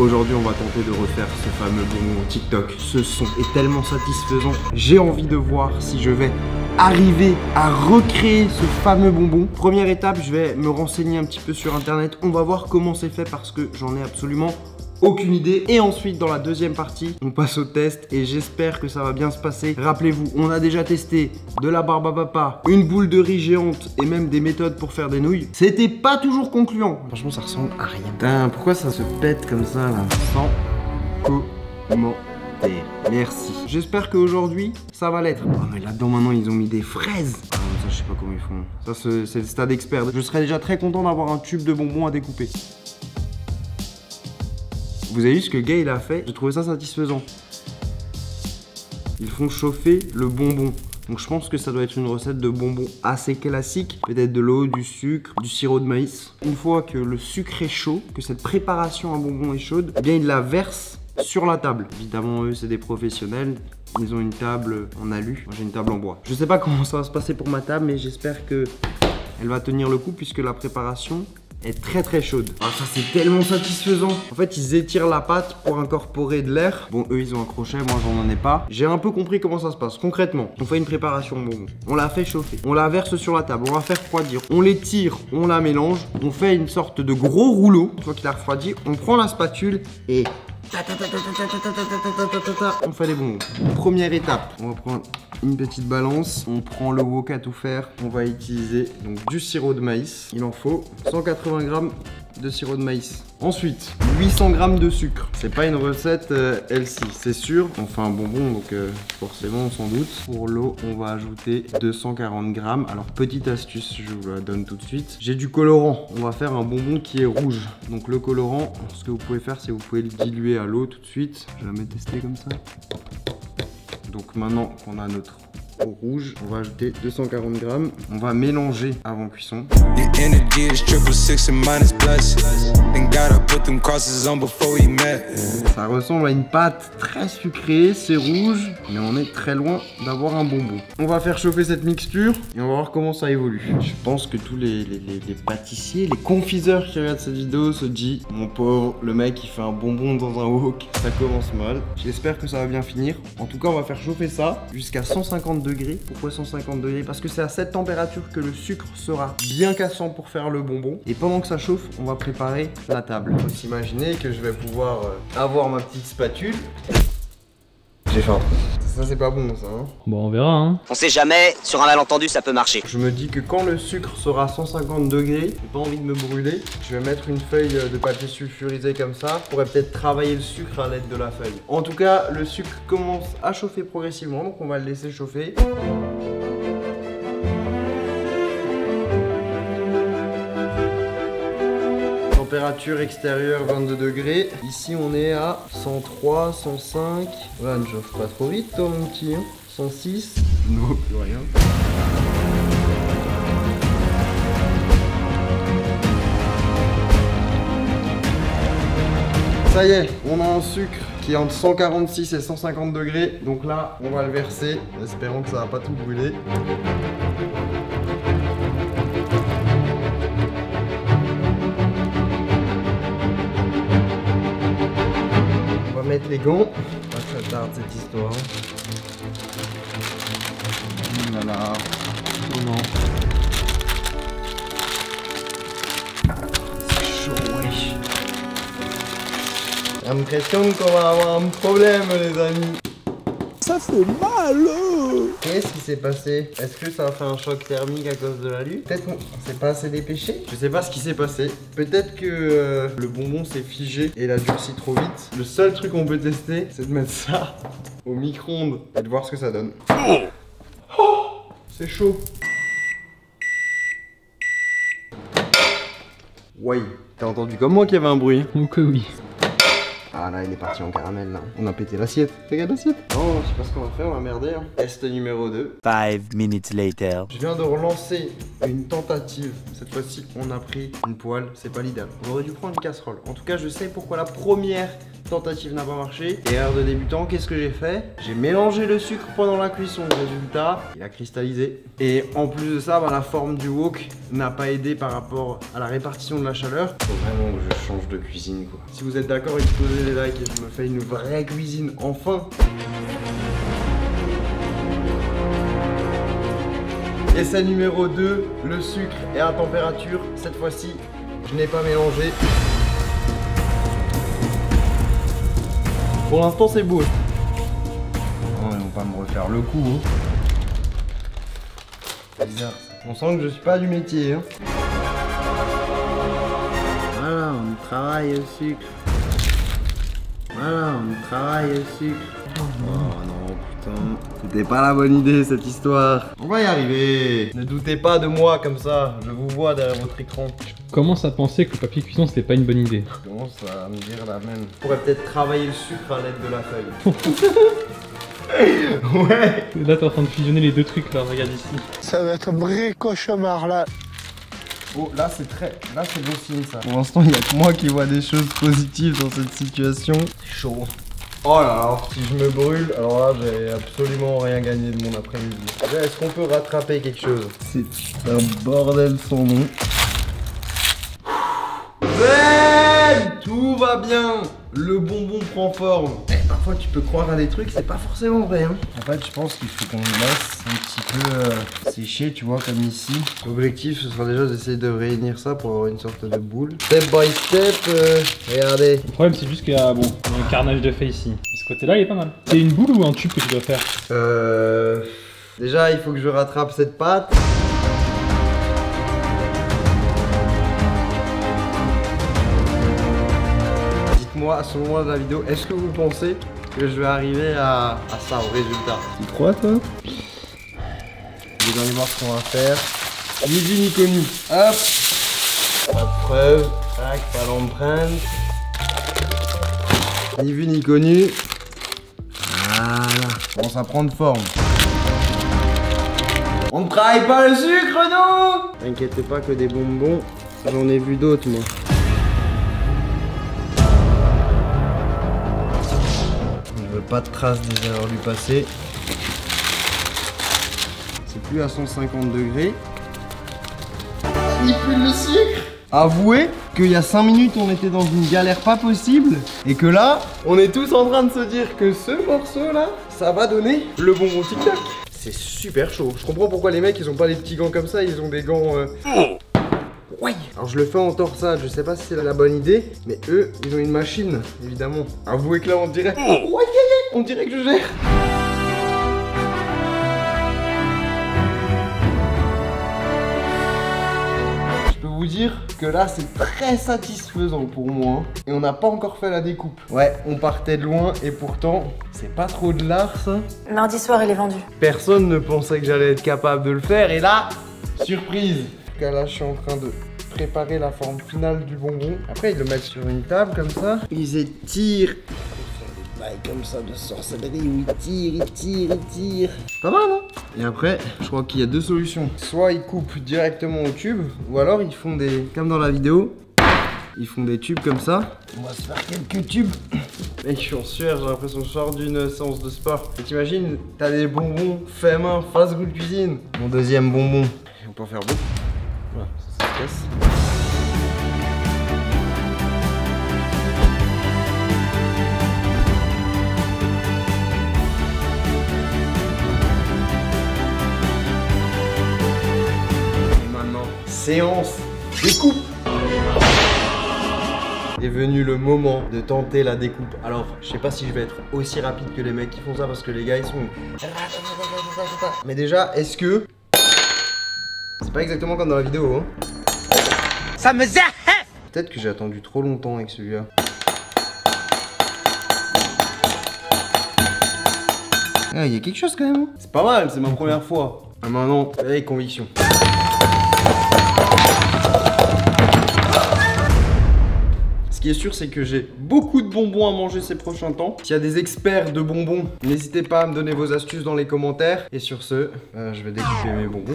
Aujourd'hui, on va tenter de refaire ce fameux bonbon TikTok. Ce son est tellement satisfaisant. J'ai envie de voir si je vais arriver à recréer ce fameux bonbon. Première étape, je vais me renseigner un petit peu sur internet. On va voir comment c'est fait parce que j'en ai absolument aucune idée. Et ensuite, dans la deuxième partie, on passe au test et j'espère que ça va bien se passer. Rappelez-vous, on a déjà testé de la barbe à papa, une boule de riz géante et même des méthodes pour faire des nouilles. C'était pas toujours concluant. Franchement, ça ressemble à rien. Putain, pourquoi ça se pète comme ça là? Sans commentaire. Merci. J'espère qu'aujourd'hui, ça va l'être. Oh, mais là-dedans, maintenant, ils ont mis des fraises. Ah, ça, je sais pas comment ils font. Ça, c'est le stade expert. Je serais déjà très content d'avoir un tube de bonbons à découper. Vous avez vu ce que Gay il a fait? J'ai trouvé ça satisfaisant. Ils font chauffer le bonbon. Donc je pense que ça doit être une recette de bonbons assez classique. Peut-être de l'eau, du sucre, du sirop de maïs. Une fois que le sucre est chaud, que cette préparation à bonbons est chaude, eh bien ils la versent sur la table. Évidemment, eux, c'est des professionnels. Ils ont une table en alu. Moi, j'ai une table en bois. Je sais pas comment ça va se passer pour ma table, mais j'espère que elle va tenir le coup puisque la préparation est très chaude. Ah, ça c'est tellement satisfaisant. En fait, ils étirent la pâte pour incorporer de l'air. Bon, eux ils ont un crochet, moi j'en ai pas. J'ai un peu compris comment ça se passe. Concrètement, on fait une préparation bonbon. On la fait chauffer. On la verse sur la table. On va faire refroidir. On l'étire, on la mélange. On fait une sorte de gros rouleau. Une fois qu'il a refroidi, on prend la spatule et on fait les bonbons. Première étape, on va prendre une petite balance, on prend le wok à tout faire, on va utiliser donc du sirop de maïs, il en faut 180 g de sirop de maïs. Ensuite, 800 g de sucre. C'est pas une recette healthy, c'est sûr. On fait un bonbon, donc forcément on s'en doute. Pour l'eau, on va ajouter 240 g. Alors petite astuce, je vous la donne tout de suite. J'ai du colorant. On va faire un bonbon qui est rouge. Donc le colorant, ce que vous pouvez faire, c'est que vous pouvez le diluer à l'eau tout de suite. Je vais la mettre tester comme ça. Donc maintenant qu'on a notre eau rouge, on va ajouter 240 g. On va mélanger avant cuisson. Ça ressemble à une pâte très sucrée, c'est rouge, mais on est très loin d'avoir un bonbon. On va faire chauffer cette mixture et on va voir comment ça évolue. Je pense que tous les pâtissiers, les confiseurs qui regardent cette vidéo se disent: mon pauvre, le mec il fait un bonbon dans un wok, ça commence mal. J'espère que ça va bien finir. En tout cas, on va faire chauffer ça jusqu'à 150 degrés. Pourquoi 150 degrés? Parce que c'est à cette température que le sucre sera bien cassant pour faire le bonbon. Et pendant que ça chauffe, on va préparer la table. Faut s'imaginer que je vais pouvoir avoir ma petite spatule. J'ai faim. Ça c'est pas bon ça hein. Bon on verra hein. On sait jamais, sur un malentendu ça peut marcher. Je me dis que quand le sucre sera à 150 degrés, j'ai pas envie de me brûler. Je vais mettre une feuille de papier sulfurisé comme ça. Je pourrais peut-être travailler le sucre à l'aide de la feuille. En tout cas, le sucre commence à chauffer progressivement, donc on va le laisser chauffer. Température extérieure 22 degrés. Ici on est à 103, 105. Voilà, ne chauffe pas trop vite toi mon petit. 106. Non, plus rien. Ça y est, on a un sucre qui est entre 146 et 150 degrés. Donc là, on va le verser. Espérons que ça va pas tout brûler. Mettre les gants. Ah, ça tarde cette histoire. Oh là là. Oh non. C'est chaud, wesh. L'impression qu'on va avoir un problème, les amis. Ça fait mal. Qu'est-ce qui s'est passé? Est-ce que ça a fait un choc thermique à cause de la lutte? Peut-être qu'on s'est pas assez dépêché. Je sais pas ce qui s'est passé. Peut-être que le bonbon s'est figé et il a durci trop vite. Le seul truc qu'on peut tester, c'est de mettre ça au micro-ondes et de voir ce que ça donne. Oh, c'est chaud. Ouais. T'as entendu comme moi qu'il y avait un bruit? Donc oui. Ah là, il est parti en caramel là. On a pété l'assiette. Regarde l'assiette. Non, je sais pas ce qu'on va faire, on va merder. Hein. Test numéro 2. 5 minutes later. Je viens de relancer une tentative. Cette fois-ci, on a pris une poêle. C'est pas l'idéal. On aurait dû prendre une casserole. En tout cas, je sais pourquoi la première tentative n'a pas marché. Erreur de débutant, qu'est-ce que j'ai fait? J'ai mélangé le sucre pendant la cuisson. Résultat, il a cristallisé. Et en plus de ça, bah, la forme du wok n'a pas aidé par rapport à la répartition de la chaleur. Faut vraiment que je change de cuisine quoi. Si vous êtes d'accord, explosez les likes et je me fais une vraie cuisine enfin. Essai numéro 2, le sucre est à température. Cette fois-ci, je n'ai pas mélangé. Pour l'instant, c'est beau. Non, ils vont pas me refaire le coup. Hein. C'est bizarre. On sent que je suis pas du métier. Hein. Voilà, on travaille au sucre. Voilà, on travaille au sucre. Oh non, putain. C'était pas la bonne idée cette histoire. On va y arriver. Ne doutez pas de moi comme ça. Je vous vois derrière votre écran. Je commence à penser que le papier cuisson c'était pas une bonne idée. Je commence à me dire la même. On pourrait peut-être travailler le sucre à l'aide de la feuille. Ouais. Là t'es en train de fusionner les deux trucs là, regarde ici. Ça va être un vrai cauchemar là. Oh, là c'est très... Là c'est beau signe ça. Pour l'instant, il n'y a que moi qui vois des choses positives dans cette situation. C'est chaud. Oh là là, si je me brûle, alors là j'ai absolument rien gagné de mon après-midi. Est-ce qu'on peut rattraper quelque chose? C'est un bordel sans nom. Ben, tout va bien. Le bonbon prend forme. Parfois tu peux croire à des trucs, c'est pas forcément vrai hein. En fait je pense qu'il faut qu'on le laisse un petit peu sécher, tu vois, comme ici. L'objectif ce sera déjà d'essayer de réunir ça pour avoir une sorte de boule. Step by step, regardez. Le problème c'est juste qu'il y a bon, un carnage de fait ici. Ce côté là il est pas mal. C'est une boule ou un tube que tu dois faire? Déjà il faut que je rattrape cette pâte. Moi, à ce moment de la vidéo, est-ce que vous pensez que je vais arriver à ça, au résultat? Tu crois, toi? Vous allez voir ce qu'on va faire. Ni vu ni connu. Hop. La preuve. Tac, pas l'empreinte. Ni vu ni connu. Voilà. Commence à prendre forme. On ne travaille pas le sucre, non? T'inquiète pas que des bonbons, j'en ai vu d'autres, moi. Pas de traces des erreurs du passé. C'est plus à 150 degrés. Il pue le sucre. Avouez qu'il y a 5 minutes on était dans une galère pas possible et que là on est tous en train de se dire que ce morceau là ça va donner le bonbon tic tac. C'est super chaud. Je comprends pourquoi les mecs ils ont pas les petits gants comme ça, ils ont des gants ouais. Alors je le fais en torsade, je sais pas si c'est la bonne idée, mais eux, ils ont une machine, évidemment. Avouez que là, on dirait... Ouais, on dirait que je gère. Je peux vous dire que là, c'est très satisfaisant pour moi. Hein. Et on n'a pas encore fait la découpe. Ouais, on partait de loin et pourtant, c'est pas trop de l'art, ça. Mardi soir, il est vendu. Personne ne pensait que j'allais être capable de le faire et là, surprise. Là je suis en train de préparer la forme finale du bonbon. Après ils le mettent sur une table comme ça. Ils étirent. Ils font des bails comme ça de sorcellerie où ils tirent. Pas mal hein. Et après je crois qu'il y a deux solutions. Soit ils coupent directement au tube, ou alors ils font des... Comme dans la vidéo, ils font des tubes comme ça. On va se faire quelques tubes. Mec je suis en sueur, j'ai l'impression que je sors d'une séance de sport. Et t'imagines, t'as des bonbons fait main, fast food cuisine. Mon deuxième bonbon. On peut en faire beaucoup. Voilà, ça se casse. Et maintenant, séance découpe. Est venu le moment de tenter la découpe. Alors, je sais pas si je vais être aussi rapide que les mecs qui font ça parce que les gars ils sont... Mais déjà, est-ce que... C'est pas exactement comme dans la vidéo, hein. Ça me zahef. Peut-être que j'ai attendu trop longtemps avec celui-là. Ah, il y a quelque chose quand même. Hein. C'est pas mal, c'est ma première fois. Ah, maintenant, avec conviction. Ce qui est sûr, c'est que j'ai beaucoup de bonbons à manger ces prochains temps. S'il y a des experts de bonbons, n'hésitez pas à me donner vos astuces dans les commentaires. Et sur ce, je vais découper mes bonbons.